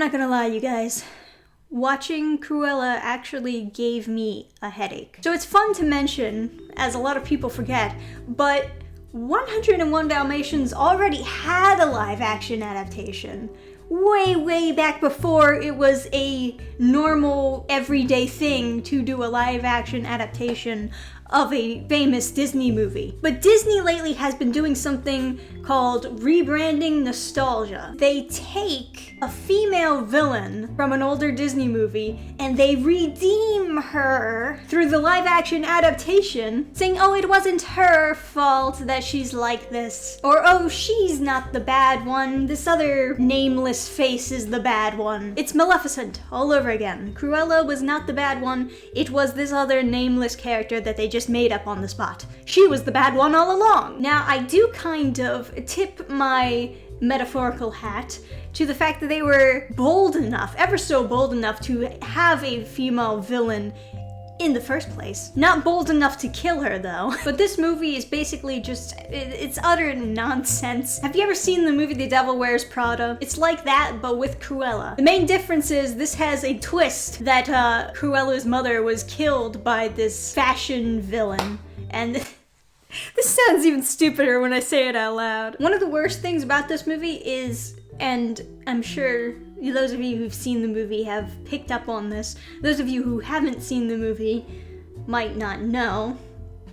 not gonna lie, you guys. Watching Cruella actually gave me a headache. So it's fun to mention, as a lot of people forget, but 101 Dalmatians already had a live-action adaptation. Way back before it was a normal, everyday thing to do a live-action adaptation of a famous Disney movie. But Disney lately has been doing something called rebranding nostalgia. They take a female villain from an older Disney movie and they redeem her through the live-action adaptation, saying, oh, it wasn't her fault that she's like this. Or, oh, she's not the bad one. This other nameless face is the bad one. It's Maleficent all over again. Cruella was not the bad one. It was this other nameless character that they just made up on the spot. She was the bad one all along. Now, I do kind of tip my metaphorical hat to the fact that they were bold enough, ever so bold enough, to have a female villain in the first place. Not bold enough to kill her, though. But this movie is basically just, it's utter nonsense. Have you ever seen the movie The Devil Wears Prada? It's like that, but with Cruella. The main difference is this has a twist that Cruella's mother was killed by this fashion villain. And this sounds even stupider when I say it out loud. One of the worst things about this movie is, and I'm sure those of you who've seen the movie have picked up on this. Those of you who haven't seen the movie might not know,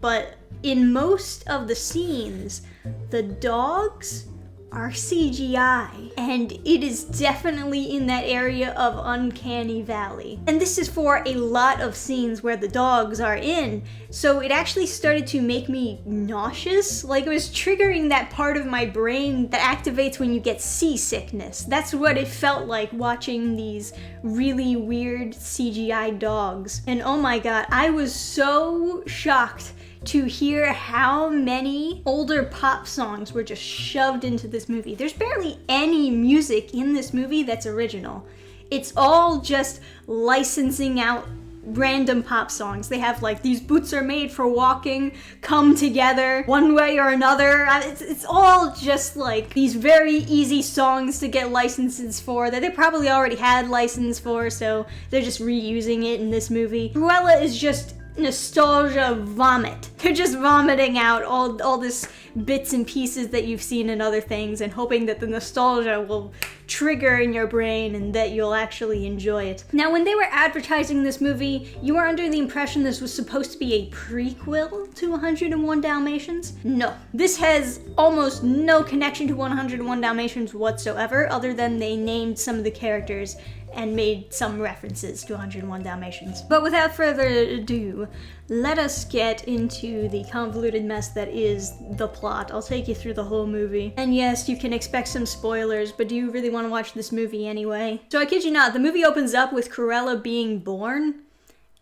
but in most of the scenes, the dogs are CGI, and it is definitely in that area of Uncanny Valley. And this is for a lot of scenes where the dogs are in, so it actually started to make me nauseous. Like, it was triggering that part of my brain that activates when you get seasickness. That's what it felt like watching these really weird CGI dogs. And oh my god, I was so shocked to hear how many older pop songs were just shoved into this movie. There's barely any music in this movie that's original. It's all just licensing out random pop songs. They have like, these boots are made for walking, come together, one way or another. It's all just like these very easy songs to get licenses for that they probably already had license for, so they're just reusing it in this movie. Cruella is just nostalgia vomit. They're just vomiting out all this bits and pieces that you've seen in other things and hoping that the nostalgia will trigger in your brain and that you'll actually enjoy it. Now, when they were advertising this movie, you were under the impression this was supposed to be a prequel to 101 Dalmatians? No. This has almost no connection to 101 Dalmatians whatsoever, other than they named some of the characters and made some references to 101 Dalmatians. But without further ado, let us get into the convoluted mess that is the plot. I'll take you through the whole movie. And yes, you can expect some spoilers, but do you really want to watch this movie anyway? So I kid you not, the movie opens up with Cruella being born,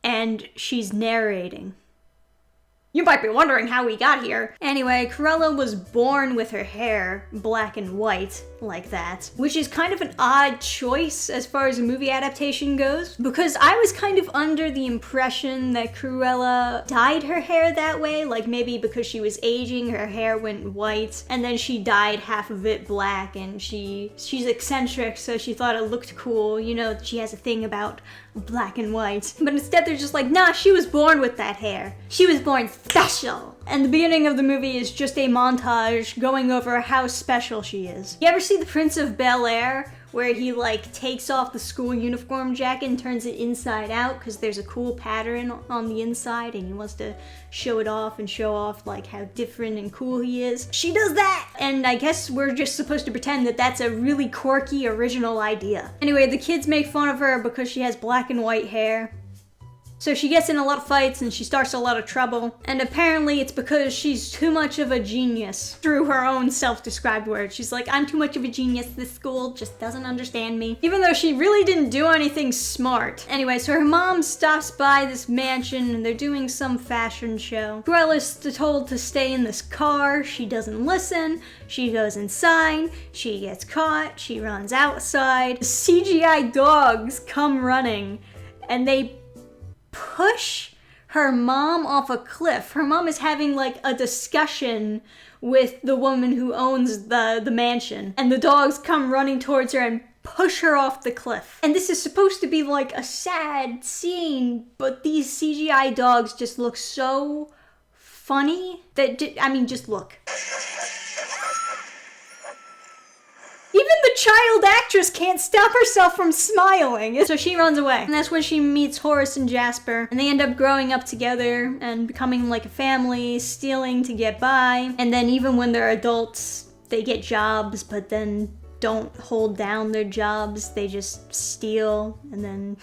and she's narrating. You might be wondering how we got here. Anyway, Cruella was born with her hair black and white, like that, which is kind of an odd choice as far as a movie adaptation goes, because I was kind of under the impression that Cruella dyed her hair that way, like maybe because she was aging, her hair went white, and then she dyed half of it black, and she's eccentric, so she thought it looked cool, you know, she has a thing about black and white. But instead they're just like, nah, she was born with that hair. She was born special. And the beginning of the movie is just a montage going over how special she is. You ever see The Prince of Bel-Air, where he like takes off the school uniform jacket and turns it inside out because there's a cool pattern on the inside and he wants to show it off and show off like how different and cool he is? She does that! And I guess we're just supposed to pretend that that's a really quirky, original idea. Anyway, the kids make fun of her because she has black and white hair. So she gets in a lot of fights and she starts a lot of trouble. And apparently it's because she's too much of a genius, through her own self-described words. She's like, I'm too much of a genius, this school just doesn't understand me. Even though she really didn't do anything smart. Anyway, so her mom stops by this mansion and they're doing some fashion show. Cruella's told to stay in this car. She doesn't listen. She goes inside. She gets caught. She runs outside. CGI dogs come running and they push her mom off a cliff. Her mom is having like a discussion with the woman who owns the mansion, and the dogs come running towards her and push her off the cliff. And this is supposed to be like a sad scene, but these CGI dogs just look so funny that, just look. Even the child actress can't stop herself from smiling. So she runs away. And that's when she meets Horace and Jasper. And they end up growing up together and becoming like a family, stealing to get by. And then even when they're adults, they get jobs, but then don't hold down their jobs. They just steal and then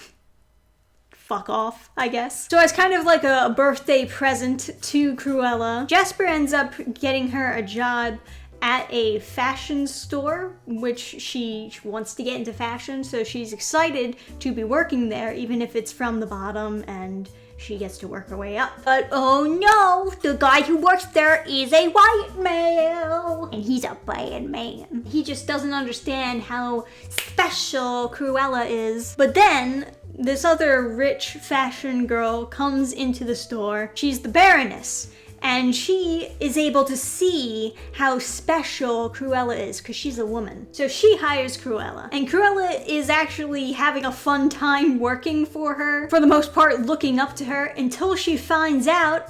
fuck off, I guess. So as kind of like a birthday present to Cruella, Jasper ends up getting her a job at a fashion store, which she wants to get into fashion, so she's excited to be working there, even if it's from the bottom, and she gets to work her way up. But oh no, the guy who works there is a white male, and he's a bad man. He just doesn't understand how special Cruella is. But then this other rich fashion girl comes into the store. She's the Baroness. And she is able to see how special Cruella is because she's a woman. So she hires Cruella. And Cruella is actually having a fun time working for her, for the most part looking up to her, until she finds out,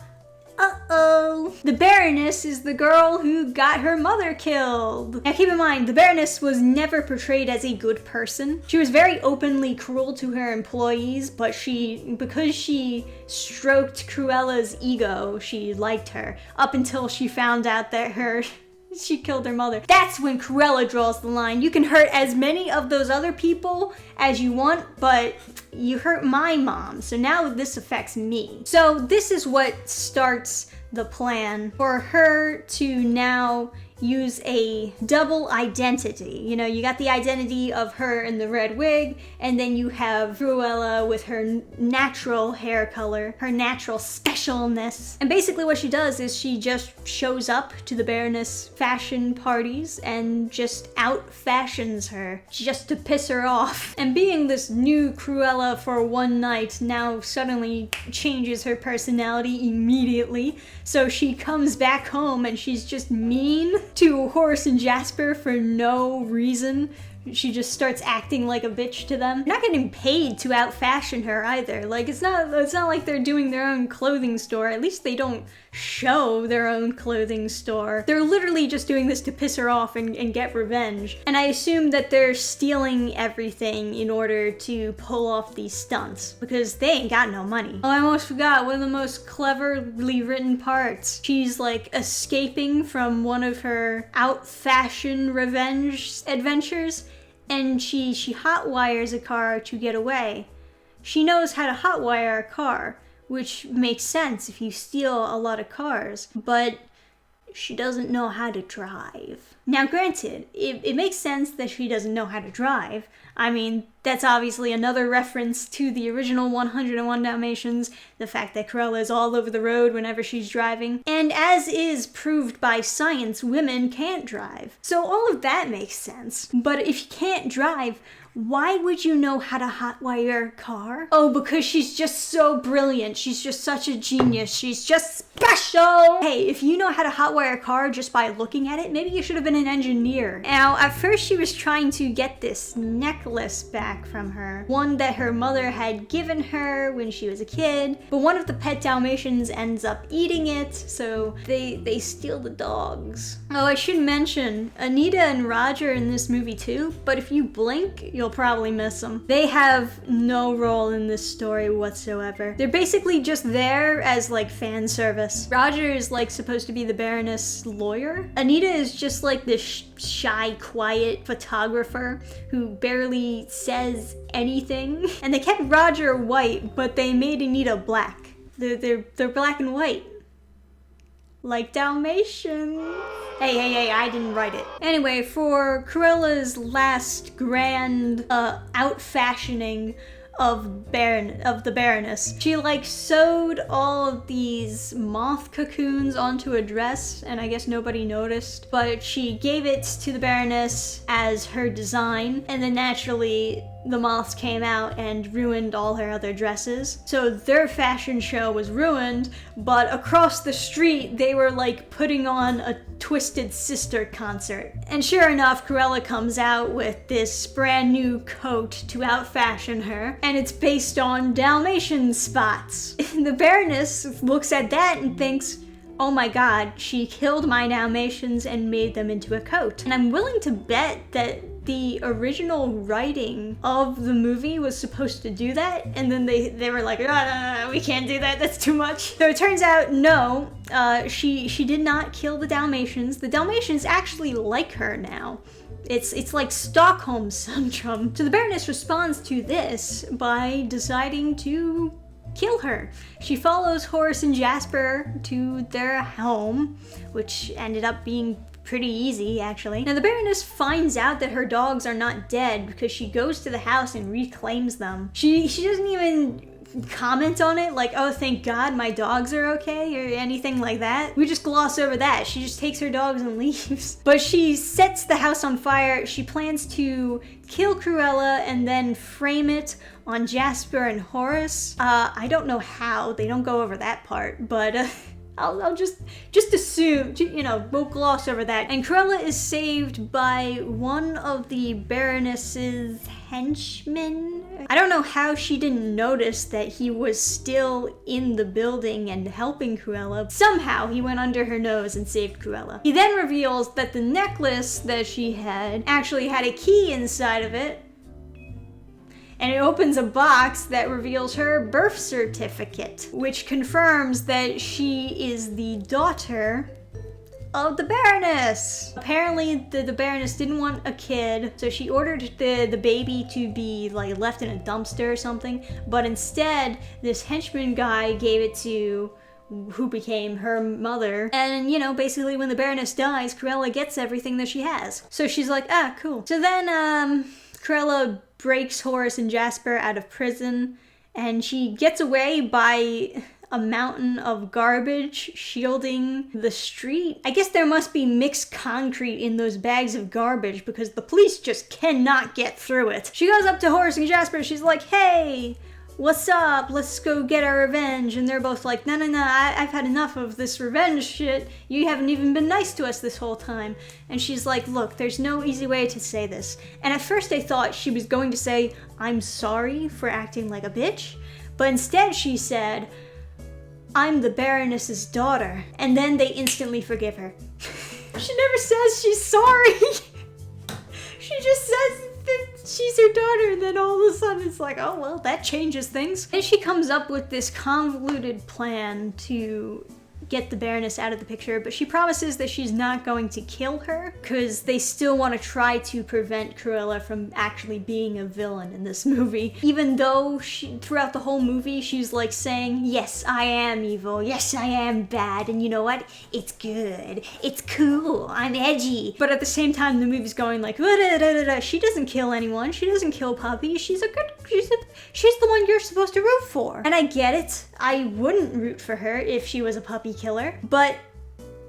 uh-oh, the Baroness is the girl who got her mother killed. Now keep in mind, the Baroness was never portrayed as a good person. She was very openly cruel to her employees, but because she stroked Cruella's ego, she liked her, up until she found out that she killed her mother. That's when Cruella draws the line. You can hurt as many of those other people as you want, but you hurt my mom, so now this affects me. So this is what starts the plan for her to now use a double identity. You know, you got the identity of her in the red wig, and then you have Cruella with her natural hair color, her natural specialness. And basically what she does is she just shows up to the Baroness fashion parties and just out-fashions her, just to piss her off. And being this new Cruella for one night now suddenly changes her personality immediately. So she comes back home and she's just mean to Horace and Jasper for no reason. She just starts acting like a bitch to them. They're not getting paid to out-fashion her either. Like, it's not like they're doing their own clothing store. At least they don't show their own clothing store. They're literally just doing this to piss her off and get revenge. And I assume that they're stealing everything in order to pull off these stunts, because they ain't got no money. Oh, I almost forgot one of the most cleverly written parts. She's like escaping from one of her out-fashion revenge adventures, and she hotwires a car to get away. She knows how to hotwire a car, which makes sense if you steal a lot of cars, but she doesn't know how to drive. Now granted, it makes sense that she doesn't know how to drive. I mean, that's obviously another reference to the original 101 Dalmatians, the fact that Cruella is all over the road whenever she's driving. And as is proved by science, women can't drive. So all of that makes sense. But if you can't drive, why would you know how to hotwire a car? Oh, because she's just so brilliant. She's just such a genius. She's just special. Hey, if you know how to hotwire a car just by looking at it, maybe you should have been an engineer. Now, at first she was trying to get this necklace back from her. One that her mother had given her when she was a kid. But one of the pet Dalmatians ends up eating it, so they steal the dogs. Oh, I should mention, Anita and Roger in this movie too, but if you blink, you'll probably miss them. They have no role in this story whatsoever. They're basically just there as like fan service. Roger is like supposed to be the Baroness lawyer. Anita is just like this shy, quiet photographer who barely says anything. And they kept Roger white, but they made Anita black. They're black and white. Like Dalmatians. Hey, I didn't write it. Anyway, for Cruella's last grand out-fashioning of the Baroness, she like sewed all of these moth cocoons onto a dress, and I guess nobody noticed, but she gave it to the Baroness as her design, and then naturally the moths came out and ruined all her other dresses. So their fashion show was ruined, but across the street they were like putting on a Twisted Sister concert. And sure enough, Cruella comes out with this brand new coat to out-fashion her, and it's based on Dalmatian spots. The Baroness looks at that and thinks, oh my god, she killed my Dalmatians and made them into a coat. And I'm willing to bet that the original writing of the movie was supposed to do that, and then they were like, no, we can't do that, that's too much. So it turns out, no, she did not kill the Dalmatians. The Dalmatians actually like her now. It's like Stockholm Syndrome. So the Baroness responds to this by deciding to kill her. She follows Horace and Jasper to their home, which ended up being pretty easy, actually. Now, the Baroness finds out that her dogs are not dead because she goes to the house and reclaims them. She doesn't even comment on it, like, oh, thank God my dogs are okay, or anything like that. We just gloss over that. She just takes her dogs and leaves. But she sets the house on fire. She plans to kill Cruella and then frame it on Jasper and Horace. I don't know how. They don't go over that part, but I'll just assume, you know, we'll gloss over that. And Cruella is saved by one of the Baroness's henchmen. I don't know how she didn't notice that he was still in the building and helping Cruella. Somehow he went under her nose and saved Cruella. He then reveals that the necklace that she had actually had a key inside of it, and it opens a box that reveals her birth certificate, which confirms that she is the daughter of the Baroness. Apparently, the Baroness didn't want a kid, so she ordered the baby to be like left in a dumpster or something, but instead, this henchman guy gave it to who became her mother. And, you know, basically when the Baroness dies, Cruella gets everything that she has. So she's like, ah, cool. So then, Cruella breaks Horace and Jasper out of prison, and she gets away by a mountain of garbage shielding the street. I guess there must be mixed concrete in those bags of garbage because the police just cannot get through it. She goes up to Horace and Jasper, she's like, hey, what's up? Let's go get our revenge. And they're both like, no, I've had enough of this revenge shit. You haven't even been nice to us this whole time. And she's like, look, there's no easy way to say this. And at first I thought she was going to say, I'm sorry for acting like a bitch. But instead she said, I'm the Baroness's daughter. And then they instantly forgive her. She never says she's sorry. She just says that she's her daughter, and then all of a sudden it's like, oh, well, that changes things. And she comes up with this convoluted plan to get the Baroness out of the picture, but she promises that she's not going to kill her because they still want to try to prevent Cruella from actually being a villain in this movie. Even though throughout the whole movie, she's like saying, yes, I am evil. Yes, I am bad. And you know what? It's good. It's cool. I'm edgy. But at the same time, the movie's going like, she doesn't kill anyone. She doesn't kill puppies. She's the one you're supposed to root for. And I get it. I wouldn't root for her if she was a puppy killer, but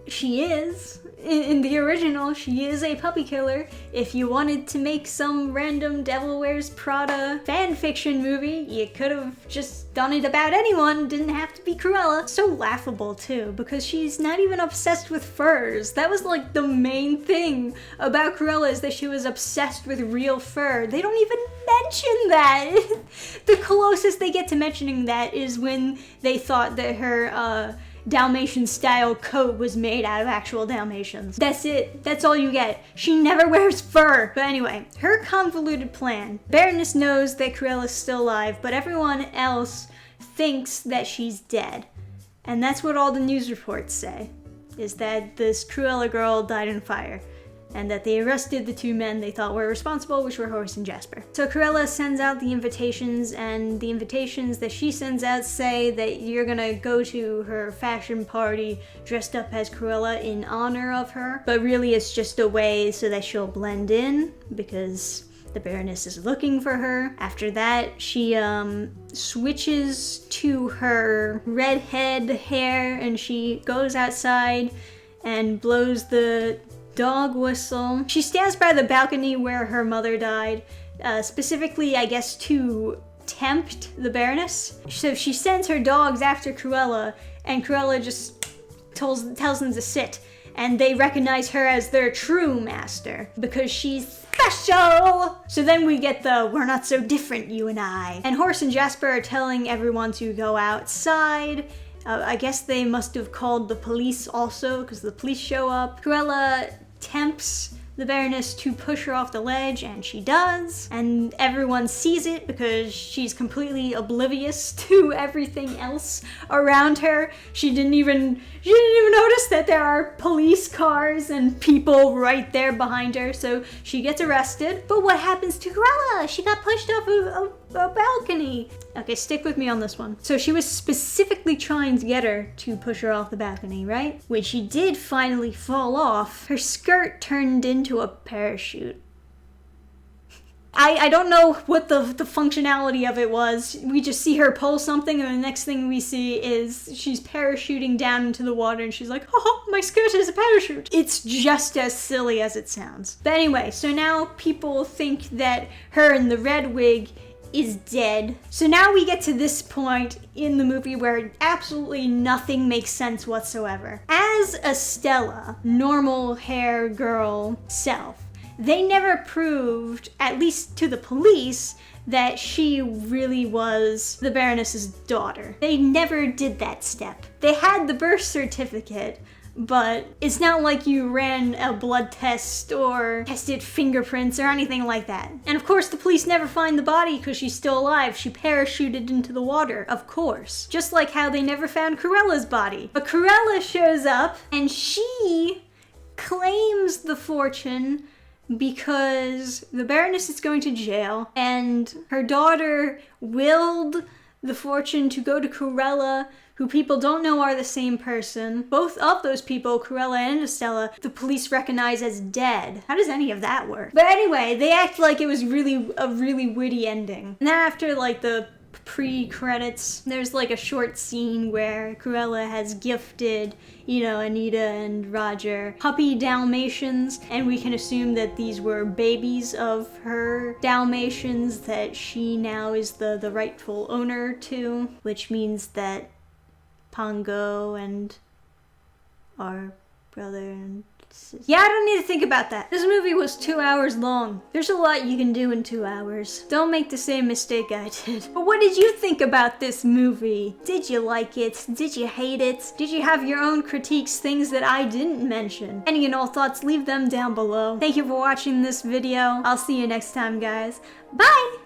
she is. In the original, she is a puppy killer. If you wanted to make some random Devil Wears Prada fan fiction movie, you could have just done it about anyone. Didn't have to be Cruella. So laughable too, because she's not even obsessed with furs. That was like the main thing about Cruella, is that she was obsessed with real fur. They don't even mention that. The closest they get to mentioning that is when they thought that her Dalmatian style coat was made out of actual Dalmatians. That's it. That's all you get. She never wears fur. But anyway, her convoluted plan. Baroness knows that Cruella's still alive, but everyone else thinks that she's dead. And that's what all the news reports say, is that this Cruella girl died in fire, and that they arrested the two men they thought were responsible, which were Horace and Jasper. So Cruella sends out the invitations, and the invitations that she sends out say that you're gonna go to her fashion party dressed up as Cruella in honor of her, but really it's just a way so that she'll blend in, because the Baroness is looking for her. After that, she switches to her redhead hair, and she goes outside and blows the dog whistle. She stands by the balcony where her mother died, specifically, I guess, to tempt the Baroness. So she sends her dogs after Cruella, and Cruella just tells them to sit. And they recognize her as their true master because she's special. So then we get the "we're not so different, you and I." And Horace and Jasper are telling everyone to go outside. I guess they must have called the police also because the police show up. Cruella tempts the Baroness to push her off the ledge, and she does. And everyone sees it because she's completely oblivious to everything else around her. She didn't even notice that there are police cars and people right there behind her, so she gets arrested. But what happens to Cruella? She got pushed off a balcony. Okay, stick with me on this one. So she was specifically trying to get her to push her off the balcony, right? When she did finally fall off, her skirt turned into a parachute. I don't know what the functionality of it was. We just see her pull something, and the next thing we see is she's parachuting down into the water, and she's like, "Oh, my skirt is a parachute." It's just as silly as it sounds. But anyway, so now people think that her in the red wig is dead. So now we get to this point in the movie where absolutely nothing makes sense whatsoever. As Estella, normal hair girl self, they never proved, at least to the police, that she really was the Baroness's daughter. They never did that step. They had the birth certificate, but it's not like you ran a blood test or tested fingerprints or anything like that. And of course, the police never find the body because she's still alive. She parachuted into the water, of course. Just like how they never found Cruella's body. But Cruella shows up and she claims the fortune because the Baroness is going to jail and her daughter willed the fortune to go to Cruella, who people don't know are the same person. Both of those people, Cruella and Estella, the police recognize as dead. How does any of that work? But anyway, they act like it was really a really witty ending. And then after like the pre-credits, there's like a short scene where Cruella has gifted, Anita and Roger puppy Dalmatians, and we can assume that these were babies of her Dalmatians that she now is the rightful owner to, which means that Pongo and our brother and sister. Yeah, I don't need to think about that. This movie was 2 hours long. There's a lot you can do in 2 hours. Don't make the same mistake I did. But what did you think about this movie? Did you like it? Did you hate it? Did you have your own critiques, things that I didn't mention? Any and all thoughts, leave them down below. Thank you for watching this video. I'll see you next time, guys. Bye!